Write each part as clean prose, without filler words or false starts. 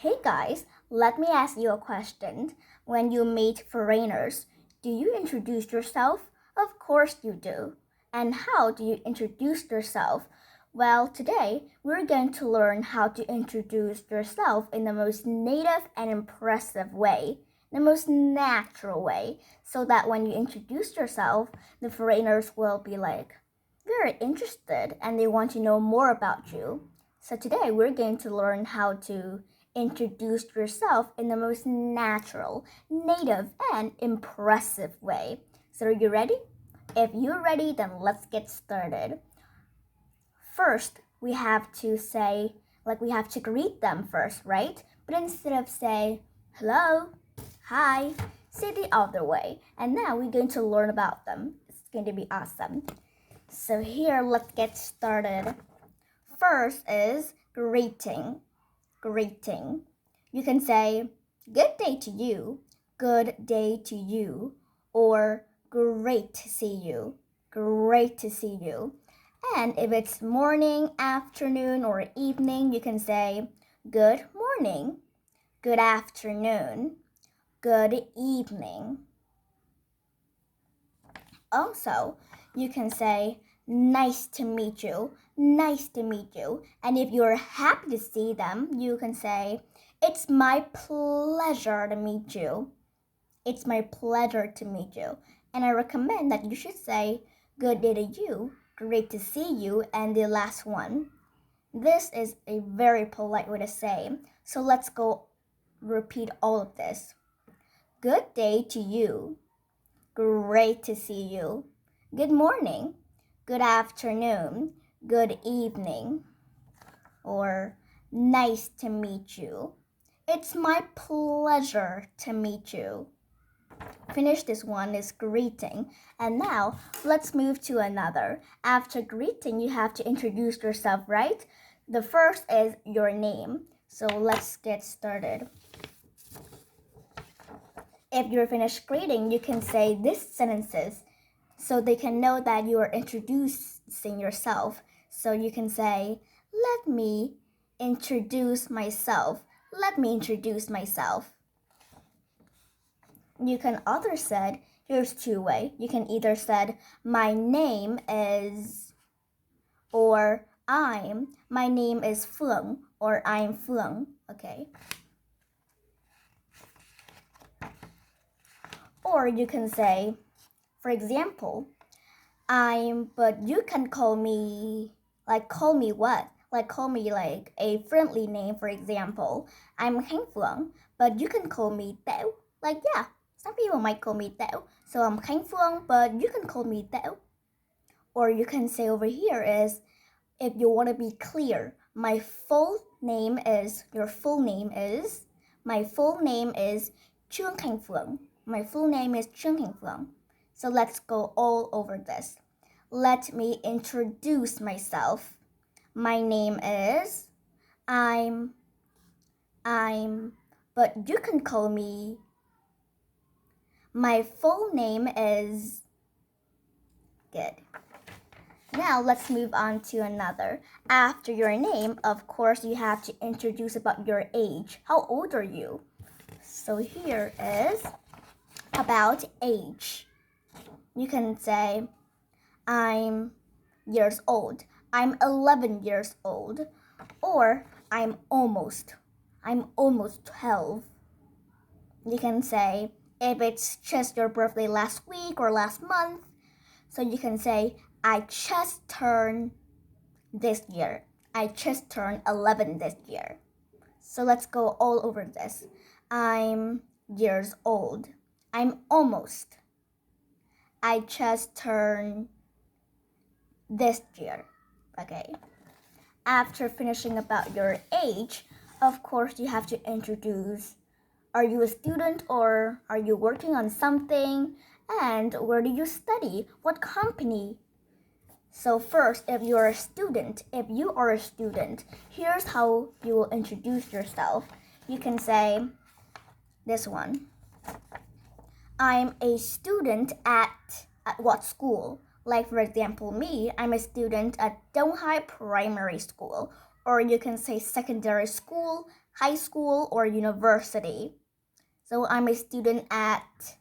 Hey guys, let me ask you a question. When you meet foreigners, do you introduce yourself? Of course you do. And how do you introduce yourself? Well, today we're going to learn how to introduce yourself in the most native and impressive way, the most natural way, so that when you introduce yourself, the foreigners will be like very interested and they want to know more about you. So today we're going to learn how to introduce yourself in the most natural, native, and impressive way. So are you ready? If you're ready, then let's get started. First, we have to say, we have to greet them first, right? But instead of say, hello, hi, say the other way. And now we're going to learn about them. It's going to be awesome. So here, let's get started. First is greeting. Greeting. You can say, good day to you, good day to you, or great to see you, great to see you. And if it's morning, afternoon, or evening, you can say, good morning, good afternoon, good evening. Also, you can say, nice to meet you, nice to meet you. And if you're happy to see them, you can say, it's my pleasure to meet you. It's my pleasure to meet you. And I recommend that you should say, good day to you, great to see you, and the last one. This is a very polite way to say. So let's go repeat all of this. Good day to you. Great to see you. Good morning. Good afternoon. Good evening. Or nice to meet you. It's my pleasure to meet you. Finish this one is greeting. And now let's move to another. After greeting, you have to introduce yourself, right? The first is your name. So let's get started. If you're finished greeting, you can say these sentences so they can know that you are introducing yourself. So you can say, let me introduce myself. Let me introduce myself. You can either said, here's two ways. You can either said, my name is, or my name is Feng, or I'm Feng, okay? Or you can say, for example, but you can call me, call me what? Call me like a friendly name, for example. I'm Khánh Phương, but you can call me Teo. Yeah, some people might call me Teo. So I'm Khánh Phương, but you can call me Teo. Or you can say over here is, if you want to be clear, my full name is Trương Khánh Phương. My full name is Trương Khánh Phương. So let's go all over this. Let me introduce myself. My name is, but you can call me, my full name is, good. Now let's move on to another. After your name, of course, you have to introduce about your age. How old are you? So here is about age. You can say, I'm years old. I'm 11 years old. Or I'm almost 12. You can say, if it's just your birthday last week or last month, so you can say, I just turned this year. I just turned 11 this year. So let's go all over this. I'm years old. I'm almost. I just turned this year. Okay. After finishing about your age, of course, you have to introduce, are you a student or are you working on something? And where do you study? What company? So first, if you are a student, here's how you will introduce yourself. You can say this one. I'm a student at what school? Like for example, me, I'm a student at Donghai Primary School. or you can say secondary school, high school, or university. So I'm a student at,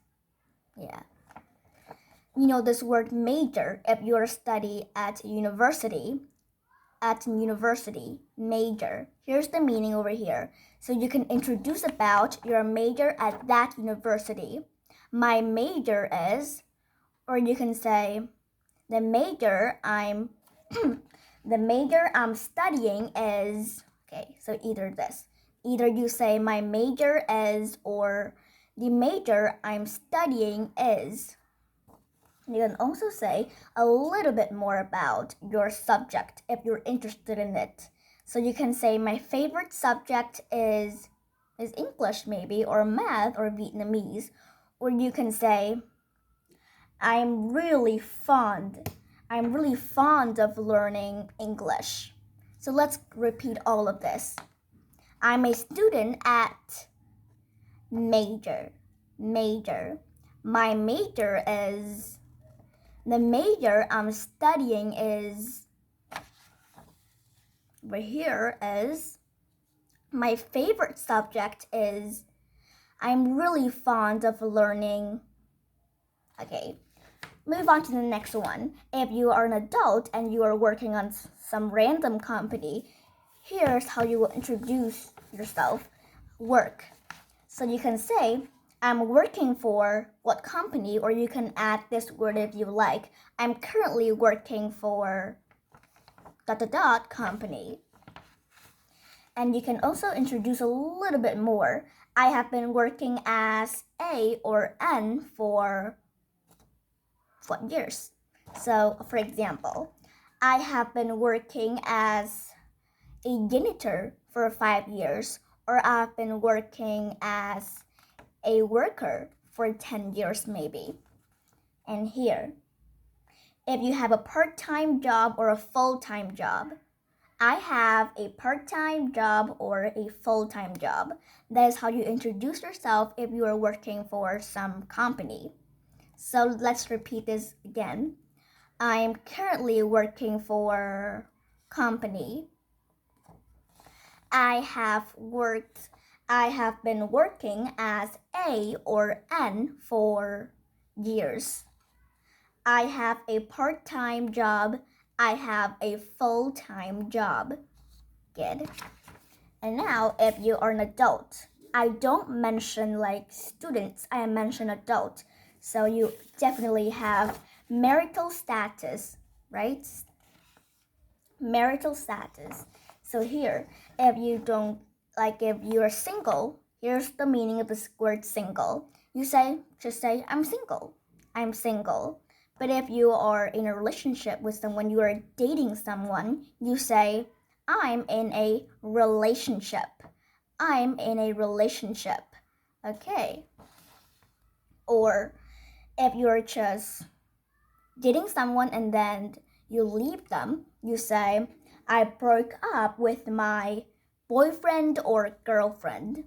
this word major, if you're studying at university, major. Here's the meaning over here. So you can introduce about your major at that university. My major is, or you can say, the major I'm studying is, okay, so either you say my major is, or the major I'm studying is. You can also say a little bit more about your subject if you're interested in it. So you can say my favorite subject is English maybe, or math, or Vietnamese. Or you can say I'm really fond of learning English. So let's repeat all of this. I'm a student at major. My major is, the major I'm studying is, over here is, my favorite subject is, I'm really fond of learning. Okay, move on to the next one. If you are an adult and you are working on some random company, here's how you will introduce yourself. Work. So you can say, I'm working for what company, or you can add this word if you like. I'm currently working for ... company. And you can also introduce a little bit more. I have been working as A or N for what years? So, for example, I have been working as a janitor for 5 years, or I've been working as a worker for 10 years maybe. And here, if you have a part-time job or a full-time job, I have a part-time job or a full-time job. That is how you introduce yourself if you are working for some company. So let's repeat this again. I am currently working for company. I have been working as A or N for years. I have a part-time job. I have a full-time job. Good. And now, if you are an adult, I don't mention like students, I mention adult. So you definitely have marital status, right? Marital status. So here, if you're single, here's the meaning of this word single. Just say, I'm single. I'm single. But if you are in a relationship with someone, you are dating someone, you say, I'm in a relationship. I'm in a relationship. Okay. Or if you're just dating someone and then you leave them, you say, I broke up with my boyfriend or girlfriend.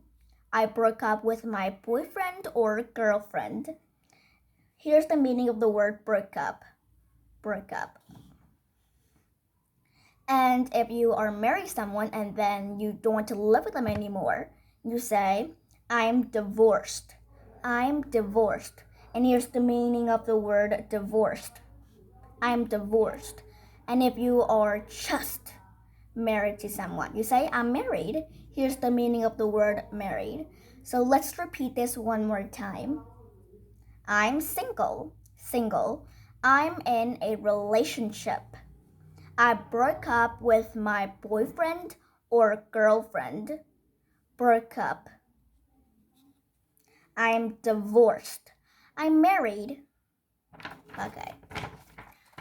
I broke up with my boyfriend or girlfriend. Here's the meaning of the word broke up. Broke up. And if you are married to someone and then you don't want to live with them anymore, you say, I'm divorced. I'm divorced. And here's the meaning of the word divorced. I'm divorced. And if you are just married to someone, you say, I'm married. Here's the meaning of the word married. So let's repeat this one more time. I'm single. Single. I'm in a relationship. I broke up with my boyfriend or girlfriend. Broke up. I'm divorced. I'm married. Okay.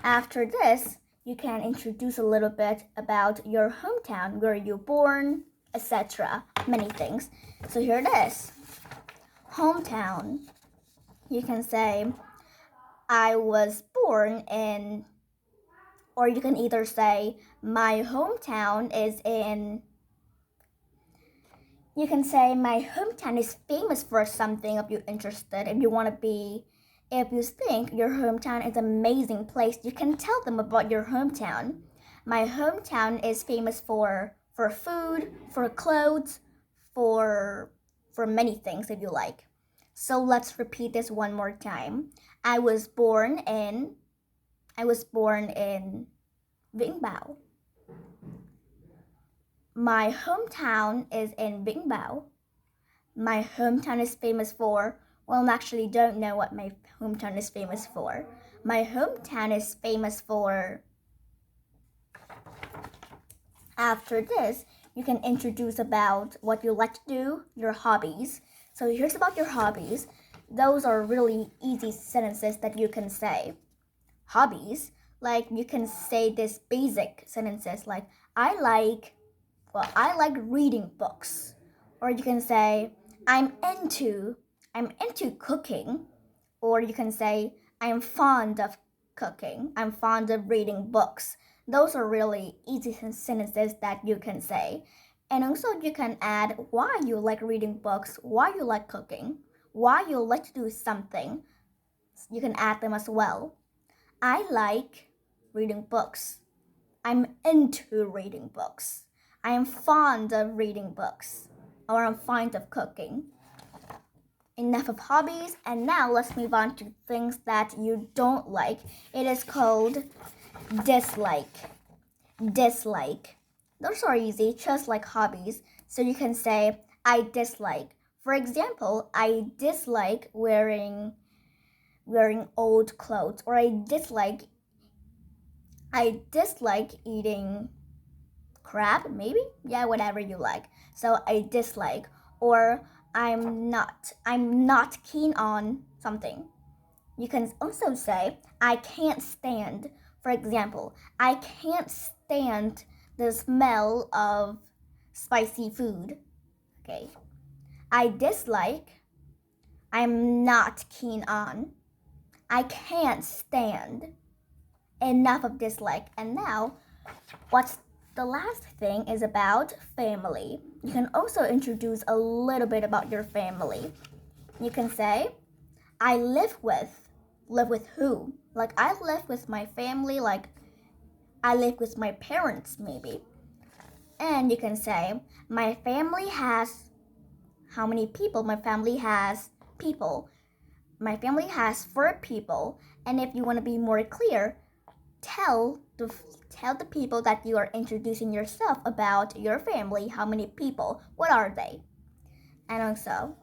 After this, you can introduce a little bit about your hometown, where you're born, etc. Many things. So here it is. Hometown. You can say, I was born in, or you can either say, my hometown is in, you can say, my hometown is famous for something if you're interested. If you think your hometown is an amazing place, you can tell them about your hometown. My hometown is famous for for food, for clothes, for many things if you like. So let's repeat this one more time. I was born in Vĩnh Bảo. My hometown is in Vĩnh Bảo. My hometown is famous for, well, I actually don't know what my hometown is famous for. My hometown is famous for. After this, you can introduce about what you like to do, your hobbies. So here's about your hobbies. Those are really easy sentences that you can say. Hobbies, like you can say this basic sentences like I like reading books. Or you can say I'm into cooking. Or you can say I'm fond of cooking. I'm fond of reading books. Those are really easy sentences that you can say. And also you can add why you like reading books, why you like cooking, why you like to do something. You can add them as well. I like reading books. I'm into reading books. I am fond of reading books. Or I'm fond of cooking. Enough of hobbies, and now let's move on to things that you don't like. It is called dislike. Dislike. Those are easy, just like hobbies. So you can say, I dislike. For example, I dislike wearing old clothes, or I dislike eating crab, maybe? Yeah, whatever you like. So I dislike, or I'm not keen on something. You can also say, I can't stand. For example, I can't stand the smell of spicy food. Okay. I dislike, I'm not keen on. I can't stand. Enough of dislike. And now, what's the last thing is about family. You can also introduce a little bit about your family. You can say, I live with who? Like I live with my family, like I live with my parents maybe. And you can say, my family has how many people? My family has people. My family has 4 people. And if you want to be more clear, tell the people that you are introducing yourself about your family, how many people, what are they? And also,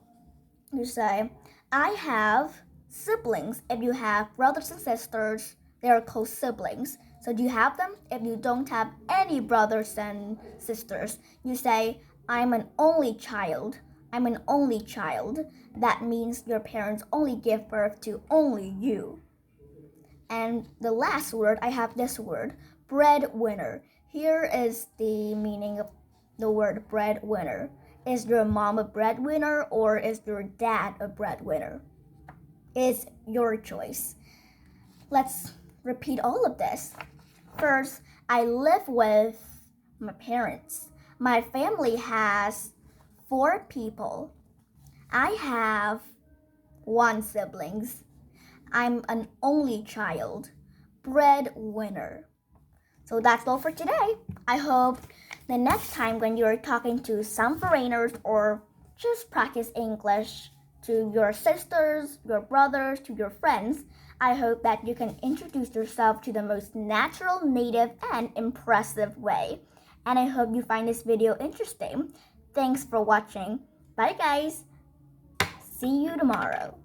you say, I have siblings. If you have brothers and sisters, they are called siblings. So do you have them? If you don't have any brothers and sisters, you say, I'm an only child. I'm an only child. That means your parents only give birth to only you. And the last word, I have this word, breadwinner. Here is the meaning of the word breadwinner. Is your mom a breadwinner or is your dad a breadwinner? It's your choice. Let's repeat all of this. First, I live with my parents. My family has 4 people. I have 1 sibling. I'm an only child. Breadwinner. So that's all for today. I hope the next time when you're talking to some foreigners or just practice English to your sisters, your brothers, to your friends, I hope that you can introduce yourself to the most natural, native, and impressive way. And I hope you find this video interesting. Thanks for watching. Bye guys. See you tomorrow.